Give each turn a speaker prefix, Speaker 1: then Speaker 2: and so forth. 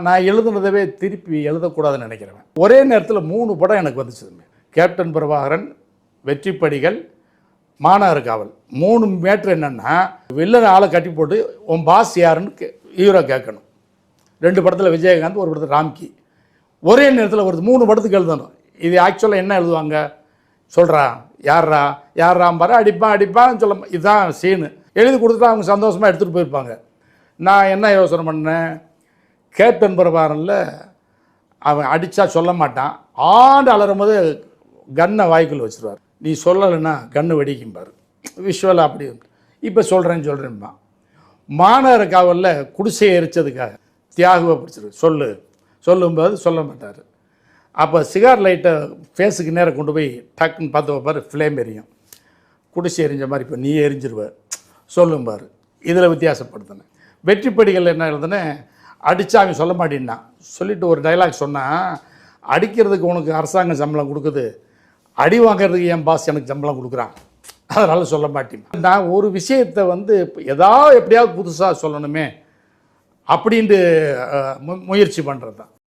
Speaker 1: நான் எழுதுனதவே திருப்பி எழுதக்கூடாதுன்னு நினைக்கிறேன். ஒரே நேரத்தில் 3 படம் எனக்கு வந்துச்சு. கேப்டன் பிரபாகரன், வெற்றிப்படிகள், மாநகர காவல். 3 மேட்ரு என்னென்னா, வில்லன் ஆளை கட்டி போட்டு உன் பாஸ் யாருன்னு ஹீரோ கேட்கணும். 2 படத்தில் விஜயகாந்த், ஒரு படத்தில் ராம்கி. ஒரே நேரத்தில் வருது. 3 படத்துக்கு எழுதணும். இது ஆக்சுவலாக என்ன எழுதுவாங்க? சொல்கிறா யாராம்பாரு, அடிப்பான்னு சொல்ல, இதுதான் சீனு. எழுதி கொடுத்துட்டா அவங்க சந்தோஷமாக எடுத்துகிட்டு போயிருப்பாங்க. நான் என்ன யோசனை பண்ணேன், கேப்டன் பிரபாகரனில் அவன் அடித்தா சொல்ல மாட்டான், ஆண்டு அலறும் போது கன்னை வாய்க்குள்ள வச்சுருவார். நீ சொல்லலைன்னா கன்று வெடிக்கும்பார். விஷுவலாக அப்படி இப்போ சொல்கிறேன்ப்பா. மாநகர காவலில் குடிசையை எரிச்சதுக்காக தியாகுவை பிடிச்சிருக்கு, சொல்லும்போது சொல்ல மாட்டார். அப்போ சிகார் லைட்டை ஃபேஸுக்கு நேரம் கொண்டு போய் டக்குன்னு பார்த்து வைப்பார், ஃப்ளேம் எரியும். குடிசை எரிஞ்ச மாதிரி இப்போ நீ எரிஞ்சிருவார் சொல்லும்பார். இதில் வித்தியாசப்படுத்தினேன். வெற்றிப்படிகள் என்ன எழுதுனேன், அடித்தா அவன் சொல்ல மாட்டேன்னா சொல்லிவிட்டு ஒரு டைலாக் சொன்னால், அடிக்கிறதுக்கு உனக்கு அரசாங்கம் சம்பளம் கொடுக்குது, அடி வாங்கிறதுக்கு என் பாஸ் எனக்கு சம்பளம் கொடுக்குறான், அதனால் சொல்ல மாட்டேன். நான் ஒரு விஷயத்தை எப்படியாவது புதுசாக சொல்லணுமே அப்படின்ட்டு முயற்சி பண்ணுறது தான்.